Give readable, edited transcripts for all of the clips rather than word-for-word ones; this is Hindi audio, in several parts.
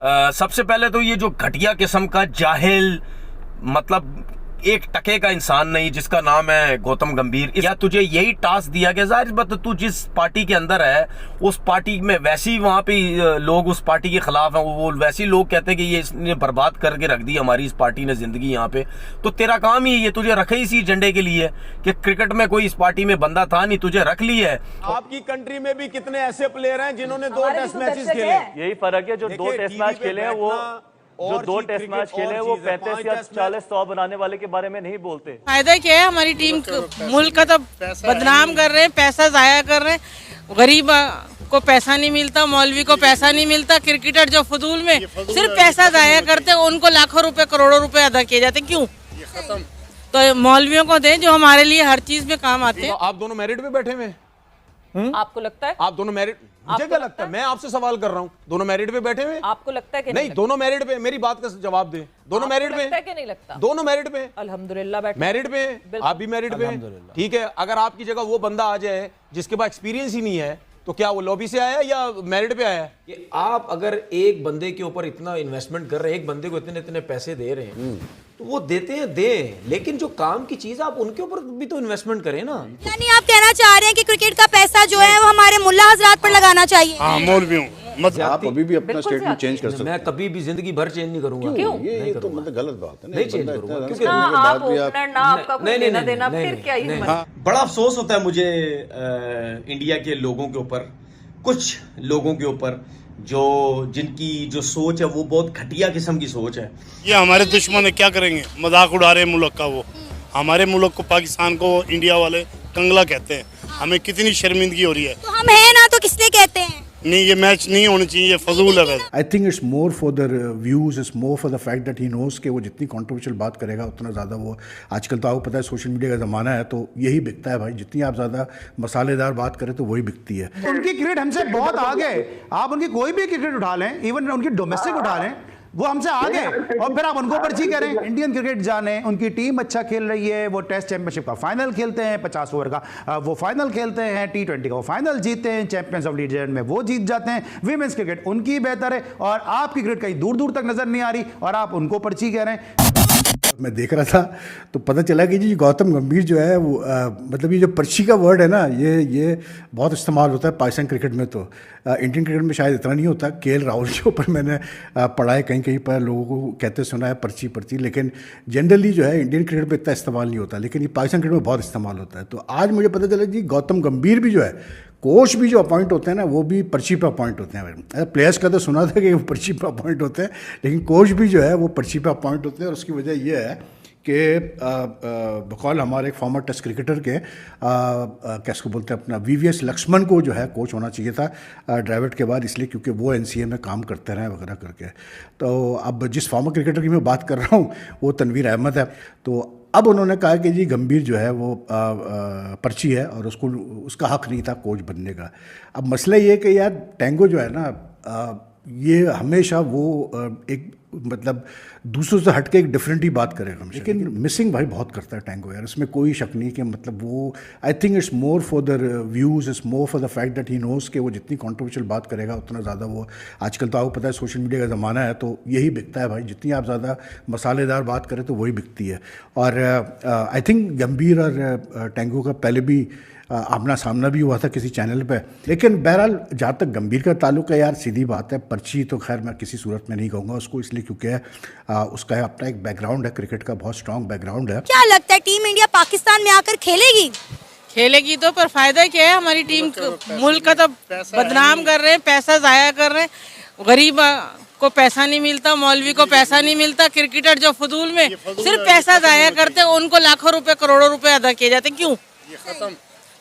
सबसे पहले तो ये जो घटिया किस्म का जाहिल, मतलब एक टके का इंसान नहीं, जिसका नाम है गौतम गंभीर, या तुझे यही टास्क दिया गया। जाहिर बात तू जिस पार्टी के अंदर है उस पार्टी में वैसी वहां पे लोग उस पार्टी के खिलाफ हैं, वो वैसे लोग कहते हैं कि ये इसने बर्बाद करके रख दी हमारी इस पार्टी ने जिंदगी यहाँ पे। तो तेरा काम ही ये, तुझे रखे इसी एजेंडे के लिए कि क्रिकेट में कोई इस पार्टी में बंदा था नहीं, तुझे रख लिया है। आपकी कंट्री में भी कितने ऐसे प्लेयर हैं जिन्होंने 2 टेस्ट मैचेस खेले? यही फर्क है, जो 2 टेस्ट मैच खेले हैं वो जो 2 टेस्ट मैच खेले हैं वो 35 या 40 100 बनाने वाले के बारे में नहीं बोलते। फायदा क्या है, हमारी टीम मुल्क का तो बदनाम कर रहे हैं, पैसा जाया कर रहे हैं। गरीब को पैसा नहीं मिलता, मौलवी को पैसा नहीं मिलता, क्रिकेटर जो फजूल में सिर्फ पैसा जाया करते हैं उनको लाखों रुपए करोड़ों रुपए अदा किए जाते हैं। क्यों? तो मौलवियों को दें जो हमारे लिए हर चीज में काम आते हैं। आप दोनों मेरिट पे बैठे हुए? आपको लगता है आप दोनों मेरिट? मुझे क्या लगता है? मैं आपसे सवाल कर रहा हूँ, दोनों मेरिट पे बैठे हुए? आपको लगता है कि नहीं? दोनों मेरिट पे, मेरी बात का जवाब दे। दोनों मेरिट पे लगता है कि नहीं लगता? दोनों मेरिट पे अल्हम्दुलिल्लाह बैठे मेरिट पे, आप भी मेरिट पे, ठीक है। अगर आपकी जगह वो बंदा आ जाए जिसके पास एक्सपीरियंस ही नहीं है, तो क्या वो लॉबी से आया या मेरिट पे आया? कि आप अगर एक बंदे के ऊपर इतना इन्वेस्टमेंट कर रहे हैं, एक बंदे को इतने इतने पैसे दे रहे हैं, तो वो देते हैं दे, लेकिन जो काम की चीज आप उनके ऊपर भी तो इन्वेस्टमेंट करें ना। यानी आप कहना चाह रहे हैं कि क्रिकेट का पैसा जो है वो हमारे मुल्ला हजरात पर लगाना चाहिए? हाँ, मौलवियों मतलब आप अभी भी अपना स्टेटमेंट चेंज कर सकते हैं। मैं कभी भी जिंदगी भर चेंज नहीं करूंगा। क्यों? ये तो मतलब गलत बात है। नहीं चेंज करूंगा क्योंकि ना आप ओपनर ना आपका कोई लेना देना, फिर क्या हिम्मत? बड़ा अफसोस होता है मुझे इंडिया के लोगों के ऊपर, कुछ लोगों के ऊपर जिनकी जो सोच है वो बहुत घटिया किस्म की सोच है। ये हमारे दुश्मन है, क्या करेंगे? मजाक उड़ा रहे हैं मुल्क का। वो हमारे मुल्क को, पाकिस्तान को इंडिया वाले कंगला कहते हैं। हमें कितनी शर्मिंदगी हो रही है। तो हम हैं ना, तो किसने कहते हैं? नहीं, ये मैच नहीं होना चाहिए, ये फजूल है वैसे। I think it's more for the views, it's more for the fact that he knows कि वो जितनी कंट्रोवर्शियल बात करेगा उतना ज़्यादा वो, आजकल तो आपको पता है सोशल मीडिया का ज़माना है, तो यही बिकता है भाई। जितनी आप ज़्यादा मसालेदार बात करें तो वही बिकती है। उनकी क्रिकेट हमसे बहुत आगे। आप उनकी कोई भी क्रिकेट उठा लें, इवन उनकी डोमेस्टिक उठा लें, वो हमसे आगे, और फिर आप उनको पर्ची करें। इंडियन क्रिकेट जाने, उनकी टीम अच्छा खेल रही है, वो टेस्ट चैंपियनशिप का फाइनल खेलते हैं, 50 ओवर का वो फाइनल खेलते हैं, T20 का वो फाइनल जीतते हैं, चैंपियंस ऑफ लीग में वो जीत जाते हैं। विमेंस क्रिकेट उनकी बेहतर है और आपकी क्रिकेट कहीं दूर दूर तक नजर नहीं आ रही और आप उनको पर्ची कह रहे हैं। मैं देख रहा था तो पता चला कि जी गौतम गंभीर जो है वो मतलब ये जो पर्ची का वर्ड है ना, ये बहुत इस्तेमाल होता है पाकिस्तान क्रिकेट में। तो इंडियन क्रिकेट में शायद इतना नहीं होता। KL राहुल के ऊपर मैंने पढ़ा है, कहीं कहीं पर लोगों को कहते सुना है पर्ची पर्ची, लेकिन जनरली जो है इंडियन क्रिकेट में इतना इस्तेमाल नहीं होता, लेकिन ये पाकिस्तान क्रिकेट में बहुत इस्तेमाल होता है। तो आज मुझे पता चला जी गौतम गंभीर भी जो है, कोच भी जो अपॉइंट होते हैं ना, वो भी पर्ची पे अपॉइंट होते हैं। प्लेयर्स का तो सुना था कि वो पर्ची पे अपॉइंट होते हैं, लेकिन कोच भी जो है वो पर्ची पे अपॉइंट होते हैं। और उसकी वजह ये है कि बकौल हमारे एक फॉर्मर टेस्ट क्रिकेटर के कैसे बोलते हैं अपना VVS लक्ष्मण को जो है कोच होना चाहिए था ड्राविड के बाद, इसलिए क्योंकि वो NCA में काम करते रहे वगैरह करके। तो अब जिस फॉर्मर क्रिकेटर की मैं बात कर रहा हूँ वो तनवीर अहमद है। तो अब उन्होंने कहा कि जी गंभीर जो है वो पर्ची है और उसका हक नहीं था कोच बनने का। अब मसला ये है कि यार टेंगो जो है ना, ये हमेशा वो एक मतलब दूसरों से हट के एक डिफरेंट ही बात करेगा, लेकिन मिसिंग भाई बहुत करता है टेंगो यार, इसमें कोई शक नहीं कि मतलब वो, I think it's more for the views, it's more for the fact that he knows कि वो जितनी कंट्रोवर्शियल बात करेगा उतना ज़्यादा वो, आजकल तो आपको पता है सोशल मीडिया का ज़माना है, तो यही बिकता है भाई। जितनी आप ज़्यादा मसालेदार बात करें तो वही बिकती है। और आई थिंक गंभीर और टेंगो का पहले भी आमना सामना भी हुआ था किसी चैनल पे, लेकिन बहरहाल जहाँ तक गंभीर का ताल्लुक है यार, सीधी बात है, पर्ची तो खैर मैं किसी सूरत में नहीं कहूँगा उसको, इसलिए क्योंकि उसका अपना एक बैकग्राउंड है, क्रिकेट का बहुत स्ट्रॉन्ग बैकग्राउंड है। क्या लगता है टीम इंडिया पाकिस्तान में आकर खेलेगी तो पर फायदा क्या है, हमारी टीम मुल्क का तो बदनाम कर रहे हैं, पैसा जाया कर रहे हैं। गरीब को पैसा नहीं मिलता, मौलवी को पैसा नहीं मिलता, क्रिकेटर जो फजूल में सिर्फ पैसा जाया करते हैं उनको लाखों रुपए करोड़ों रुपए अदा किए जाते हैं। क्यों?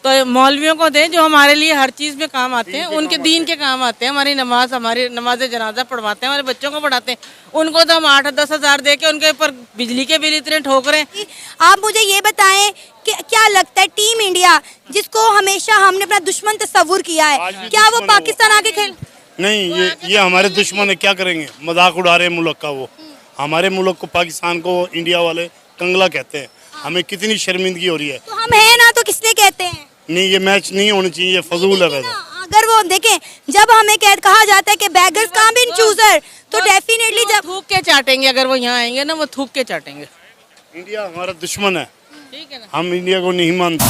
तो मौलवियों को दें जो हमारे लिए हर चीज़ में काम आते हैं, उनके दीन के काम आते हैं। हमारी नमाज जनाजा पढ़वाते हैं, हमारे बच्चों को पढ़ाते हैं, उनको तो हम 8-10 हज़ार दे के उनके ऊपर बिजली के बिल इतने ठोक रहे हैं। आप मुझे ये बताएं कि क्या लगता है टीम इंडिया, जिसको हमेशा हमने अपना दुश्मन तस्वुर किया है, क्या वो पाकिस्तान आके खेल? नहीं, ये हमारे दुश्मन है, क्या करेंगे? मजाक उड़ा रहे हैं मुल्क का। वो हमारे मुल्क को, पाकिस्तान को इंडिया वाले कंगला कहते हैं। हमें कितनी शर्मिंदगी हो रही है। तो हम हैं ना, तो किसने कहते हैं? नहीं, ये मैच नहीं होना चाहिए, ये फजूल है वैसे। अगर वो देखें, जब हमें कहा जाता है कि beggars can't be chooser, तो डेफिनेटली जब थूक के चाटेंगे, अगर वो यहाँ आएंगे ना, वो थूक के चाटेंगे। इंडिया हमारा दुश्मन है, ठीक है ना? हम इंडिया को नहीं मानते।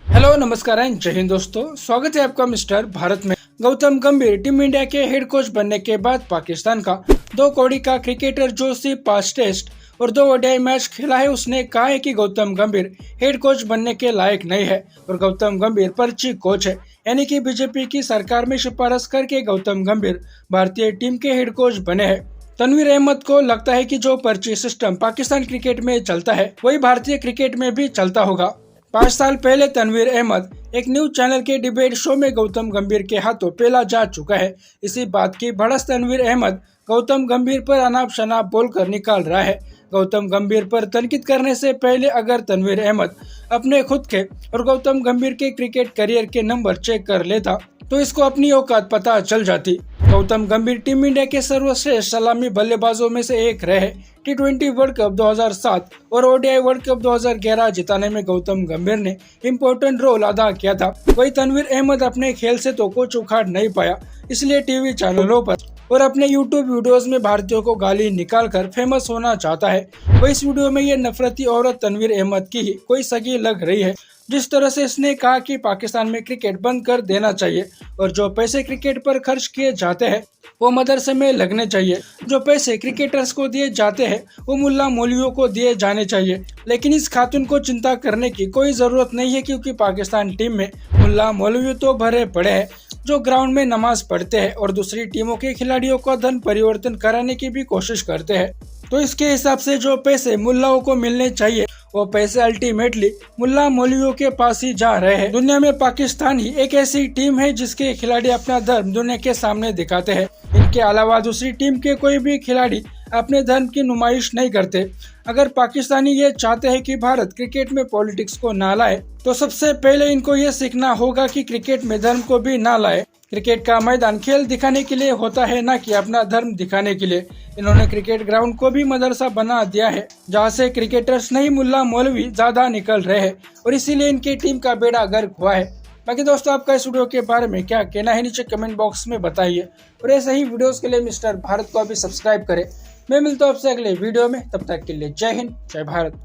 हेलो नमस्कार एंड जय हिंद दोस्तों, स्वागत है आपका मिस्टर भारत में। गौतम गंभीर टीम इंडिया के हेड कोच बनने के बाद पाकिस्तान का 2 कौड़ी का क्रिकेटर जो सिर्फ 5 टेस्ट और 2 ओडीआई मैच खेला है, उसने कहा है कि गौतम गंभीर हेड कोच बनने के लायक नहीं है और गौतम गंभीर पर्ची कोच है, यानी कि बीजेपी की सरकार में सिफारिश करके गौतम गंभीर भारतीय टीम के हेड कोच बने हैं। तनवीर अहमद को लगता है कि जो पर्ची सिस्टम पाकिस्तान क्रिकेट में चलता है वही भारतीय क्रिकेट में भी चलता होगा। 5 साल पहले तनवीर अहमद एक न्यूज चैनल के डिबेट शो में गौतम गंभीर के हाथों पेला जा चुका है। इसी बात की भड़ास तनवीर अहमद गौतम गंभीर पर अनाप शनाप बोलकर निकाल रहा है। गौतम गंभीर पर तनकीद करने से पहले अगर तनवीर अहमद अपने खुद के और गौतम गंभीर के क्रिकेट करियर के नंबर चेक कर लेता तो इसको अपनी औकात पता चल जाती। गौतम गंभीर टीम इंडिया के सर्वश्रेष्ठ सलामी बल्लेबाजों में से एक रहे। T20 वर्ल्ड कप 2007 और ओडीआई वर्ल्ड कप 2011 जिताने में गौतम गंभीर ने इम्पोर्टेंट रोल अदा किया था। वही तनवीर अहमद अपने खेल से तो कुछ उखाड़ नहीं पाया, इसलिए टीवी चैनलों पर और अपने यूट्यूब वीडियोस में भारतीयों को गाली निकालकर फेमस होना चाहता है। वही इस वीडियो में ये नफरती औरत तनवीर अहमद की ही कोई सगी लग रही है। जिस तरह से इसने कहा कि पाकिस्तान में क्रिकेट बंद कर देना चाहिए और जो पैसे क्रिकेट पर खर्च किए जाते हैं वो मदरसे में लगने चाहिए। जो पैसे क्रिकेटर्स को दिए जाते हैं वो मुल्ला मौलवियों को दिए जाने चाहिए। लेकिन इस खातून को चिंता करने की कोई जरूरत नहीं है, क्योंकि पाकिस्तान टीम में मुल्ला मौलवी तो भरे पड़े हैं जो ग्राउंड में नमाज पढ़ते हैं और दूसरी टीमों के खिलाड़ियों का धन परिवर्तन कराने की भी कोशिश करते हैं। तो इसके हिसाब से जो पैसे मुल्लाओं को मिलने चाहिए वो पैसे अल्टीमेटली मुल्ला मौलवियों के पास ही जा रहे हैं। दुनिया में पाकिस्तान ही एक ऐसी टीम है जिसके खिलाड़ी अपना धर्म दुनिया के सामने दिखाते हैं। इनके अलावा दूसरी टीम के कोई भी खिलाड़ी अपने धर्म की नुमाइश नहीं करते। अगर पाकिस्तानी ये चाहते हैं कि भारत क्रिकेट में पॉलिटिक्स को ना लाए तो सबसे पहले इनको ये सीखना होगा कि क्रिकेट में धर्म को भी ना लाए। क्रिकेट का मैदान खेल दिखाने के लिए होता है, ना कि अपना धर्म दिखाने के लिए। इन्होंने क्रिकेट ग्राउंड को भी मदरसा बना दिया है जहाँ से क्रिकेटर्स नहीं मुल्ला मौलवी ज्यादा निकल रहे हैं और इसीलिए इनकी टीम का बेड़ा गर्क हुआ है। बाकी दोस्तों, आपका इस वीडियो के बारे में क्या कहना है नीचे कमेंट बॉक्स में बताइए और ऐसे ही वीडियोस के लिए मिस्टर भारत को अभी सब्सक्राइब करें। मैं मिलता हूँ आपसे अगले वीडियो में, तब तक के लिए जय हिंद जय भारत।